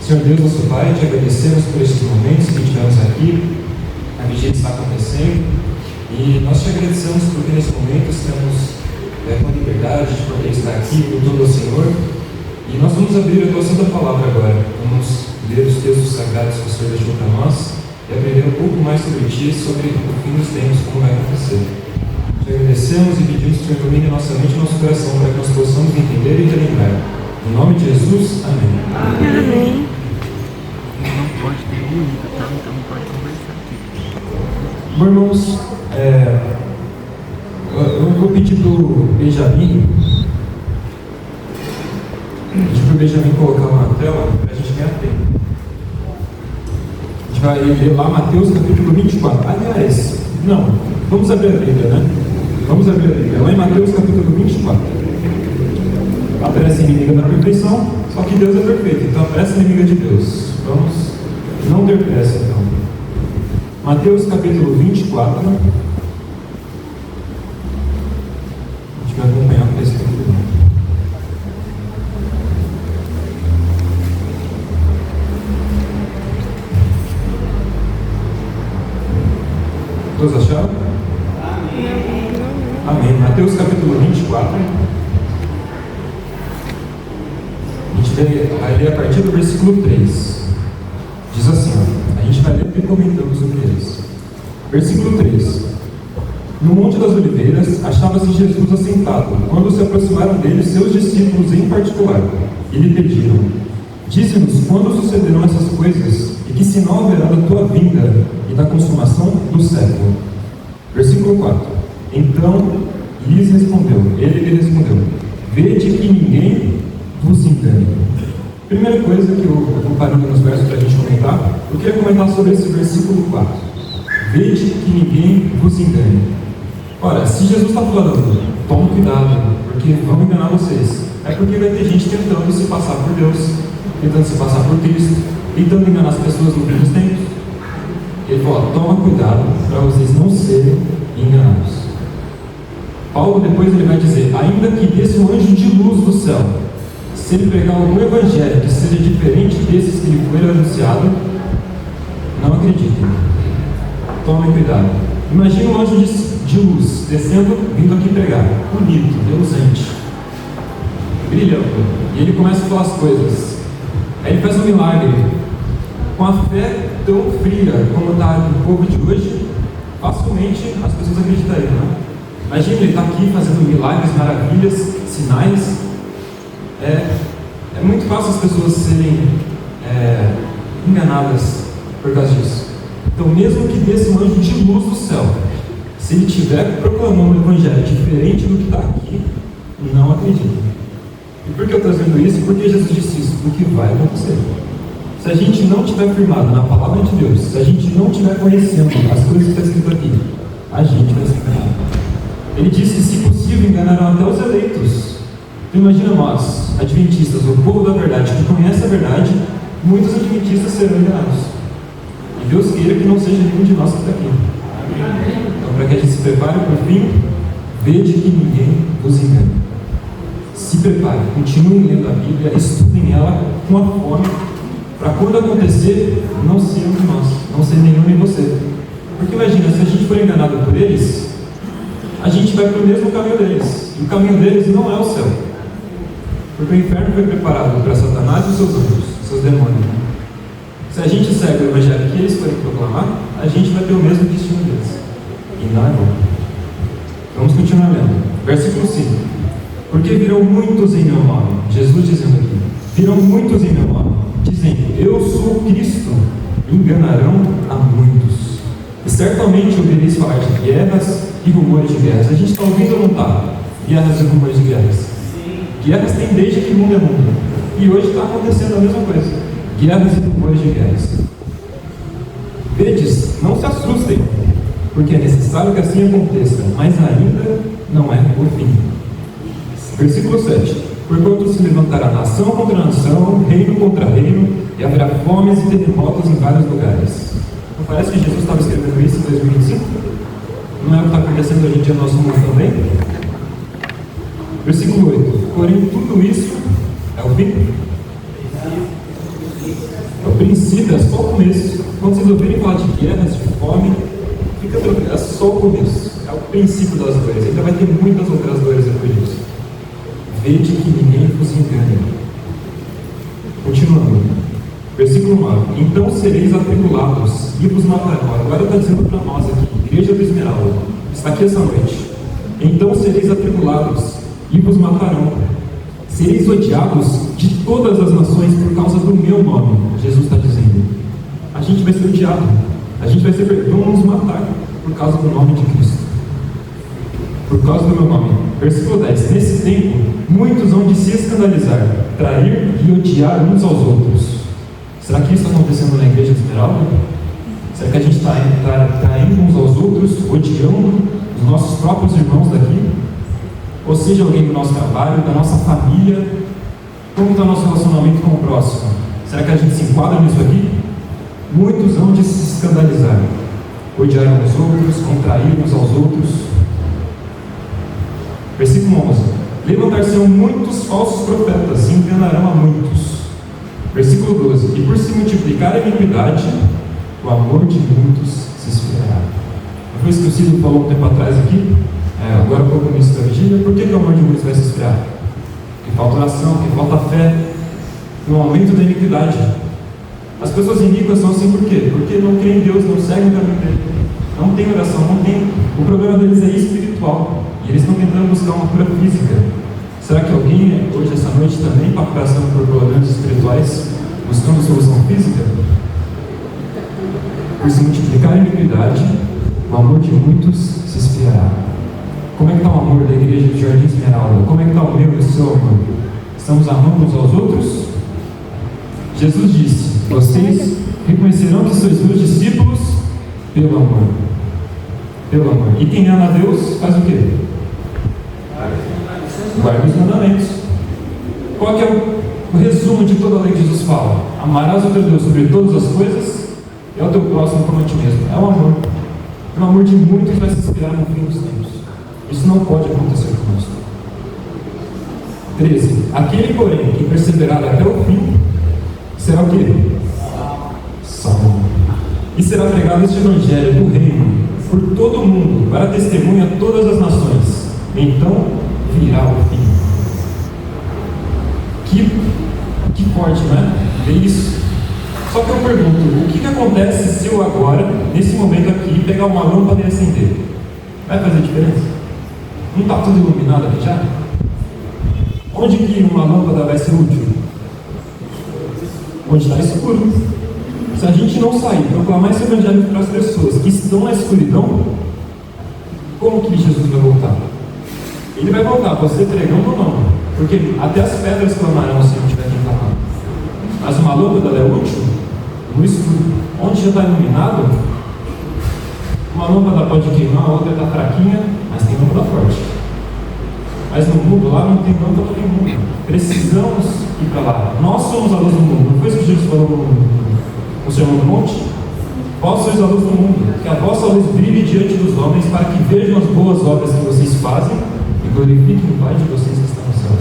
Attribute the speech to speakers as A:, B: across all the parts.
A: Senhor Deus, nosso Pai, te agradecemos por estes momentos que tivemos aqui, a vigília está acontecendo, e nós te agradecemos porque nesse momento estamos com a liberdade de poder estar aqui louvando ao Senhor, e nós vamos abrir a tua santa palavra agora, vamos ler os textos sagrados que o Senhor deixou para nós, e aprender um pouco mais sobre ti, sobre o fim dos tempos, como vai acontecer. Te agradecemos e pedimos que o Senhor domine nossa mente e nosso coração para que nós possamos entender e relembrar. Em nome de Jesus, amém.
B: Amém.
C: Não pode ter ruído, tá? Então não pode conversar aqui.
A: Meus irmãos, eu vou pedir para o Benjamin, colocar uma tela para a gente ganhar tempo. A gente vai ler lá Mateus capítulo 24. Aliás, não, vamos abrir a Bíblia, né? Vamos abrir a Bíblia. Lá em Mateus capítulo 24. A pressa inimiga da perfeição, só que Deus é perfeito, então a pressa inimiga de Deus. Vamos não ter pressa, então. Mateus capítulo 24. A gente vai acompanhar com esse capítulo. Todos acharam?
B: Amém.
A: Amém. Mateus capítulo 24. A gente vai ler a partir do versículo 3. Diz assim, ó, a gente vai ler e comentando sobre eles. Versículo 3. No Monte das Oliveiras achava-se Jesus assentado, quando se aproximaram dele seus discípulos em particular, e lhe pediram: dize-nos quando sucederão essas coisas, e que sinal haverá da tua vinda e da consumação do século. Versículo 4. Então ele lhe respondeu: vede que ninguém vos engane. Primeira coisa que eu vou parar nos versos para a gente comentar, eu queria comentar sobre esse versículo 4. Vede que ninguém vos engane. Ora, se Jesus está falando, tome cuidado, porque vão enganar vocês, é porque vai ter gente tentando se passar por Deus, tentando se passar por Cristo, tentando enganar as pessoas no fim dos tempos. Ele falou: toma cuidado para vocês não serem enganados. Paulo depois ele vai dizer: ainda que desça um anjo de luz do céu, se ele pregar algum evangelho que seja diferente desses que lhe foi anunciado, não acreditem. Tomem cuidado. Imagina um anjo de luz descendo, vindo aqui pregar, bonito, reluzente, brilhando, e ele começa a falar as coisas. Aí ele faz um milagre. Com a fé tão fria como está no povo de hoje, facilmente as pessoas acreditariam, né? Imagina, ele está aqui fazendo milagres, maravilhas, sinais. É muito fácil as pessoas serem enganadas por causa disso. Então, mesmo que desse um anjo de luz do céu, se ele estiver proclamando um evangelho diferente do que está aqui, não acreditem. E por que eu estou dizendo isso? Porque Jesus disse isso, porque vai acontecer. Se a gente não estiver firmado na palavra de Deus, se a gente não estiver conhecendo as coisas que está escrito aqui, a gente vai ser enganado. Ele disse: se possível, enganarão até os eleitos. Então imagina nós, adventistas, o povo da verdade, que conhece a verdade, muitos adventistas serão enganados. E Deus queira que não seja nenhum de nós que está aqui. Então, para que a gente se prepare para o fim, vede que ninguém vos engane. Se prepare, continuem lendo a Bíblia, estudem ela com a fome, para quando acontecer, não ser um de nós, não ser nenhum de você. Porque imagina, se a gente for enganado por eles, a gente vai para o mesmo caminho deles. E o caminho deles não é o céu. Porque o inferno foi preparado para Satanás e seus anjos, seus demônios. Se a gente segue o evangelho que eles forem proclamar, a gente vai ter o mesmo destino deles. E não é bom. Vamos continuar lendo. Versículo 5. Porque virão muitos em meu nome. Jesus dizendo aqui: virão muitos em meu nome, dizendo: eu sou Cristo. Enganarão a muitos. E certamente ouvireis falar de guerras e rumores de guerras. A gente está ouvindo ou não está? Guerras e rumores de guerras. Guerras tem desde que o mundo é mundo. E hoje está acontecendo a mesma coisa. Guerras e rumores de guerras. Vedes, não se assustem, porque é necessário que assim aconteça, mas ainda não é o fim. Versículo 7. Porquanto se levantará nação contra nação, reino contra reino, e haverá fomes e terremotos em vários lugares. Não parece que Jesus estava escrevendo isso em 2025? Não é o que está acontecendo hoje em dia no nosso mundo também? Versículo 8. Porém, tudo isso é o fim. O princípio é só o começo. Quando vocês ouvirem falar de guerras, de fome, fica tranquilo, é só o começo. É o princípio das dores. Ainda vai ter muitas outras dores depois disso. Vede que ninguém vos engane. Continuando. Versículo 9. Então sereis atribulados e vos matarão. Agora está dizendo para nós aqui, Igreja do Esmeralda, está aqui essa noite. Então sereis atribulados e vos matarão. Sereis odiados de todas as nações por causa do meu nome. Jesus está dizendo. A gente vai ser odiado. A gente vai ser, vão nos matar por causa do nome de Cristo. Por causa do meu nome. Versículo 10. Nesse tempo, muitos vão de se escandalizar, trair e odiar uns aos outros. Será que isso está acontecendo na Igreja de Esmeralda? Será que a gente está traindo uns aos outros, odiando os nossos próprios irmãos daqui? Ou seja, alguém do nosso trabalho, da nossa família? Como está o nosso relacionamento com o próximo? Será que a gente se enquadra nisso aqui? Muitos vão de se escandalizar, odiar uns aos outros, contrair uns aos outros. Versículo 11. Levantar-se-ão muitos falsos profetas e enganarão a muitos. Versículo 12. E por se multiplicar a iniquidade, o amor de muitos se esfriará. Não foi isso que o Ciro falou um tempo atrás aqui? Agora há pouco no início da vigília. Por que o amor de muitos vai se esfriar? Porque falta oração, porque falta fé, no aumento da iniquidade. As pessoas iníquas são assim por quê? Porque não creem em Deus, não seguem o caminho dele. Não tem oração, não tem. O problema deles é espiritual. E eles estão tentando buscar uma cura física. Será que alguém hoje, essa noite, também está passando por problemas espirituais, buscando solução física? Por se multiplicar a iniquidade, o amor de muitos se esfriará. Como é que está o amor da igreja de Jardim Esmeralda? Como é que está o meu e o seu amor? Estamos amando uns aos outros? Jesus disse: vocês reconhecerão que sois meus discípulos pelo amor. Pelo amor. E quem ama a Deus faz o quê? Guarda os mandamentos. Qual que é o resumo de toda a lei que Jesus fala? Amarás o teu Deus sobre todas as coisas e ao teu próximo como a ti mesmo. É o amor. O amor de muitos vai se inspirar no fim dos tempos. Isso não pode acontecer conosco. 13. Aquele, porém, que perseverar até o fim, será o quê? Salvo. E será pregado este evangelho do reino por todo o mundo, para testemunha a todas as nações. Então virá o fim. Que forte, não é? Ver isso. Só que eu pergunto, o que acontece se eu agora, nesse momento aqui, pegar uma lâmpada e acender? Vai fazer diferença? Não está tudo iluminado aqui já? Onde que uma lâmpada vai ser útil? Onde está escuro. Se a gente não sair, proclamar esse evangelho para as pessoas que estão na escuridão, como que Jesus vai voltar? Ele vai voltar, você pregando ou não? Porque até as pedras clamarão se não tiver quem falar. Mas uma lâmpada é útil no escuro. Onde já está iluminado, uma lâmpada pode queimar, a outra está fraquinha, mas tem lâmpada forte. Mas no mundo lá não tem lâmpada nenhuma. Precisamos ir para lá. Nós somos a luz do mundo. Não foi isso que Jesus falou no Sermão do Monte? Vós sois a luz do mundo, que a vossa luz brilhe diante dos homens, para que vejam as boas obras que vocês fazem e glorifiquem o Pai de vocês que está nos céus.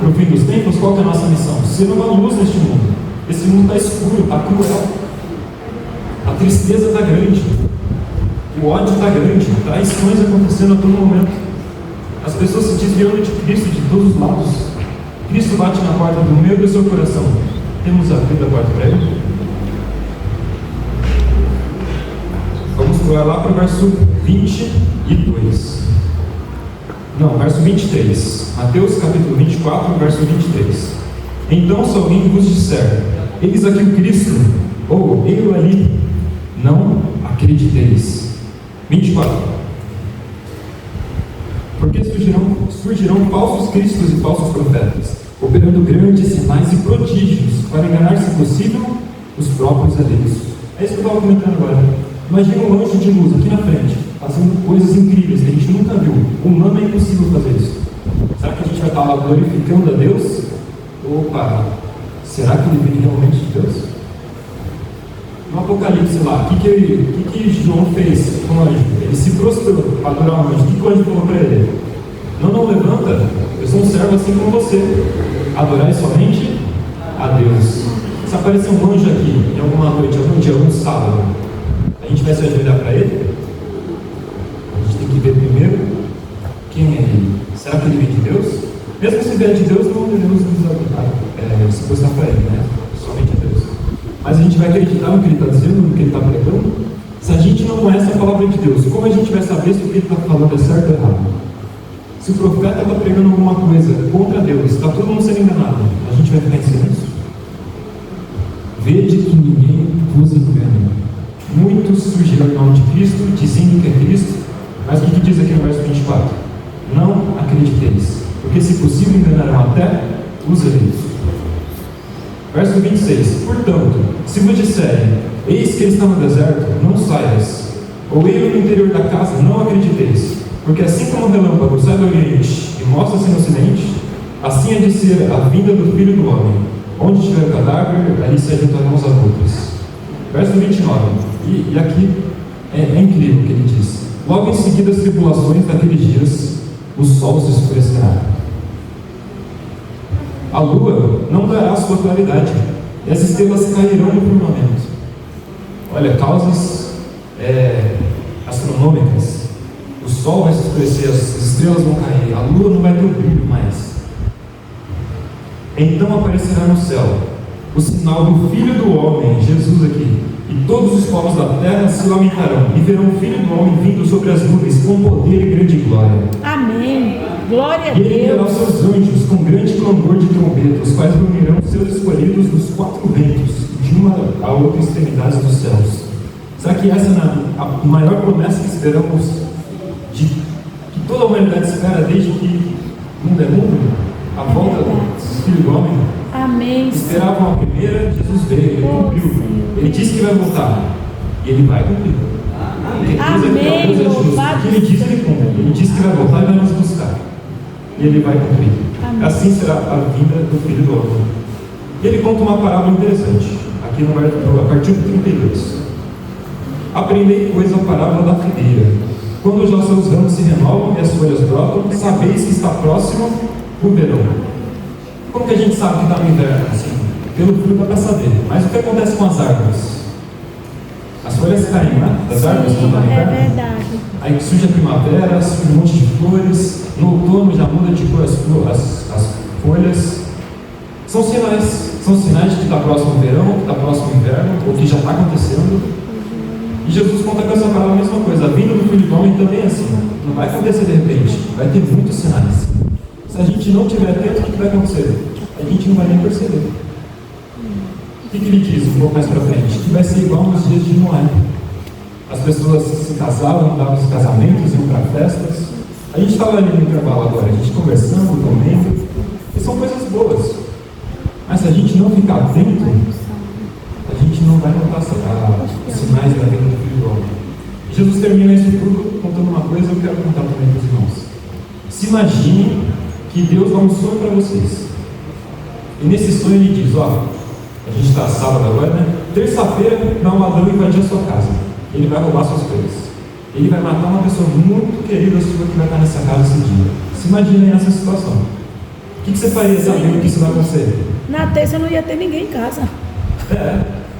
A: No fim dos tempos, qual que é a nossa missão? Ser uma luz neste mundo. Esse mundo está escuro, está cruel. A tristeza está grande. O ódio está grande. Traições acontecendo a todo momento. As pessoas se desviando de Cristo de todos os lados. Cristo bate na porta do meu e do seu coração. Temos abrido a porta para Ele? Vamos pular lá para o verso 22. Não, verso 23. Mateus capítulo 24, verso 23. Então, se alguém vos disser: eis aqui o Cristo, ou ele ali, não acrediteis. 24. Porque surgirão falsos cristos e falsos profetas, operando grandes sinais e prodígios, para enganar, se possível, os próprios eleitos. É isso que eu estava comentando agora. Imagina um anjo de luz aqui na frente, fazendo coisas incríveis que a gente nunca viu. Humano é impossível fazer isso. Será que a gente vai estar lá glorificando a Deus? Opa, será que ele vem realmente de Deus? No Apocalipse lá, o que João fez com o anjo? Ele se prostrou para adorar o anjo. O que o anjo falou para ele? Não levanta, eu sou um servo assim como você. Adorai somente a Deus. Se aparecer um anjo aqui em alguma noite, algum dia, algum sábado, a gente vai se ajoelhar para ele? A gente tem que ver primeiro quem é ele. Será que ele vem de Deus? Mesmo se vier de Deus, não devemos se postar para ele, né? Somente a Deus. Mas a gente vai acreditar no que ele está dizendo, no que ele está pregando? Se a gente não conhece a palavra de Deus, como a gente vai saber se o que ele está falando é certo ou errado? Se o profeta está pregando alguma coisa contra Deus, está todo mundo sendo enganado, a gente vai ficar em silêncio? Vede que ninguém vos engane. Muitos surgiram em nome de Cristo, dizendo que é Cristo, mas o que diz aqui no verso 24? Não acrediteis, porque se possível enganarão até os eleitos. Verso 26. Portanto, se vos disserem, eis que ele está no deserto, não saias, ou ele no interior da casa, não acrediteis, porque assim como o relâmpago sai do oriente e mostra-se no ocidente, assim é de ser a vinda do Filho do Homem. Onde estiver o cadáver, ali se ajuntarão os abutres. Verso 29. E aqui é incrível o que ele diz. Logo em seguida as tribulações daqueles dias, o sol se escurecerá. A lua não dará a sua claridade, e as estrelas cairão no firmamento. Olha, causas astronômicas. O sol vai se escurecer, as estrelas vão cair, a lua não vai ter brilho mais. Então aparecerá no céu o sinal do Filho do Homem, Jesus aqui, e todos os povos da terra se lamentarão, e verão o Filho do Homem vindo sobre as nuvens com poder e grande glória.
B: Amém. Glória a
A: E ele terá
B: Deus.
A: os seus anjos com grande clamor de trombeta, os quais reunirão os seus escolhidos dos quatro ventos, de uma a outra extremidade dos céus. Será que essa é a maior promessa que esperamos, que toda a humanidade espera desde que o mundo é mundo? A volta do Filho do Homem?
B: Amém.
A: Esperavam a primeira, Jesus veio, ele cumpriu. Ele disse que vai voltar, e ele vai cumprir.
B: Amém.
A: O que ele diz, ele cumpre. Ele disse que vai voltar e vai nos buscar. E ele vai cumprir.
B: Amém.
A: Assim será a vinda do Filho do Homem. Ele conta uma parábola interessante, aqui a partir do 32. Aprendei, pois, a parábola da figueira. Quando já seus ramos se renovam e as folhas brotam, sabeis que está próximo o verão. Como que a gente sabe que está no inverno? Assim, pelo frio dá para saber. Mas o que acontece com as árvores? As folhas caem, né? Das árvores quando está no inverno.
B: É verdade.
A: Aí surge a primavera, surge um monte de flores. No outono já muda de cor as folhas. São sinais de que está próximo o verão, que está próximo o inverno, ou que já está acontecendo. E Jesus conta com essa palavra a mesma coisa. A vinda do Filho do Homem também é assim. Não vai acontecer de repente. Vai ter muitos sinais. Se a gente não tiver atento, o que vai acontecer? A gente não vai nem perceber. O que ele diz um pouco mais para frente? Que vai ser igual nos dias de Noé. As pessoas se casavam, davam os casamentos, iam para festas. A gente estava ali no intervalo agora, a gente conversando, comendo. E são coisas boas. Mas se a gente não ficar atento, a gente não vai notar os sinais da vida do Filho do Homem. Jesus termina isso tudo contando uma coisa, eu quero contar também para os irmãos. Se imagine que Deus dá um sonho para vocês. E nesse sonho ele diz, a gente está sábado agora, né? Terça-feira, um ladrão invadir a sua casa. Ele vai roubar suas coisas. Ele vai matar uma pessoa muito querida sua que vai estar nessa casa esse dia. Se imagine nessa situação. O que você faria sabendo que isso vai acontecer?
B: Na terça não ia ter ninguém em casa.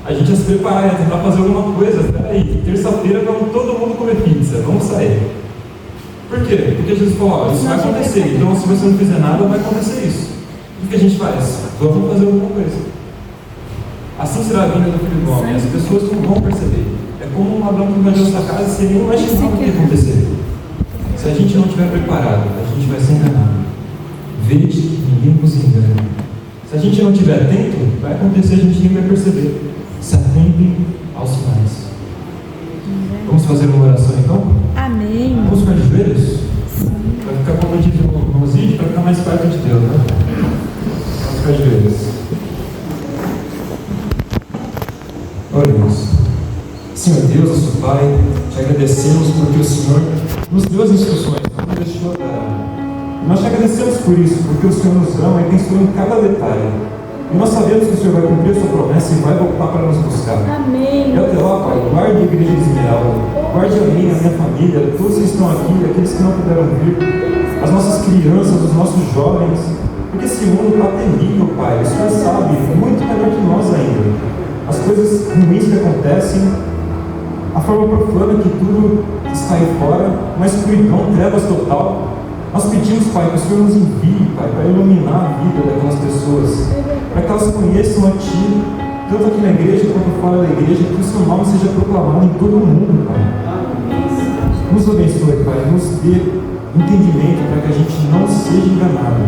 A: A gente ia se preparar, ia tentar fazer alguma coisa. Peraí, terça-feira vamos todo mundo comer pizza, vamos sair. Por quê? Porque Jesus falou, isso vai acontecer. Então, se você não fizer nada, vai acontecer isso. O que a gente faz? Vamos fazer alguma coisa. Assim será a vinda do Filho do Homem. As pessoas não vão perceber. É como um ladrão que invadiu essa casa sem nem imaginar o que ia acontecer. Se a gente não estiver preparado, a gente vai ser enganado. Vede que ninguém vos engana. Se a gente não estiver atento, vai acontecer, a gente nem vai perceber. Se atentem aos sinais. Vamos fazer uma oração então?
B: Amém.
A: Vamos ficar de joelhos? Para ficar como eu disse no vídeo, para ficar mais perto de Deus, né? Vamos ficar de joelhos. Oremos. Senhor Deus, nosso Pai, te agradecemos porque o Senhor nos deu as instruções, não nos deixou dar. Nós te agradecemos por isso, porque o Senhor nos ama e pensou em cada detalhe. E nós sabemos que o Senhor vai cumprir a sua promessa e vai voltar para nos buscar.
B: Amém.
A: E até lá, Pai, guarde a igreja de Esmeralda, guarde a minha família, todos que estão aqui, aqueles que não puderam vir, as nossas crianças, os nossos jovens, porque esse mundo está terrível, Pai. O Senhor sabe, muito melhor que nós ainda. coisas ruins que acontecem, a forma profana que tudo está aí fora, uma escuridão, trevas total. Nós pedimos, Pai, que o Senhor nos envie, Pai, para iluminar a vida daquelas pessoas, para que elas conheçam a Ti, tanto aqui na igreja quanto fora da igreja, que o Seu nome seja proclamado em todo o mundo, Pai. Nos abençoe, Pai, nos dê entendimento para que a gente não seja enganado.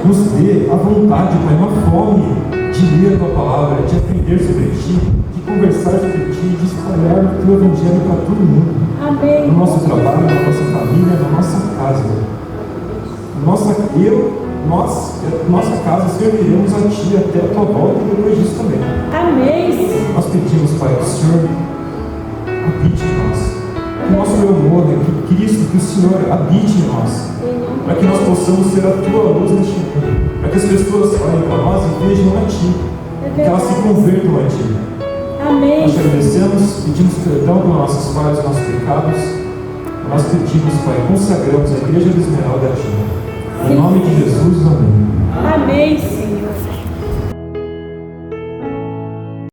A: Nos dê a vontade, Pai, uma fome de ler a Tua palavra, de aprender sobre Ti, de conversar sobre Ti, de espalhar o Teu Evangelho para todo mundo.
B: Amém.
A: No nosso trabalho, na nossa família, na nossa casa. Nossa casa, serviremos a Ti até a Tua volta e depois disso também.
B: Amém.
A: Nós pedimos, Pai, que o Senhor habite em nós. Que o nosso amor, que Cristo, que o Senhor habite em nós. Para que nós possamos ser a Tua luz neste mundo. Para que as pessoas olhem para nós e vejam a Ti. Que elas se convertam a Ti.
B: Amém.
A: Nós te agradecemos, pedimos perdão pelas nossas falhas, nossos pecados. Nós pedimos, Pai, consagramos a Igreja do Esmeralda a Ti. Em nome de Jesus, amém.
B: Amém.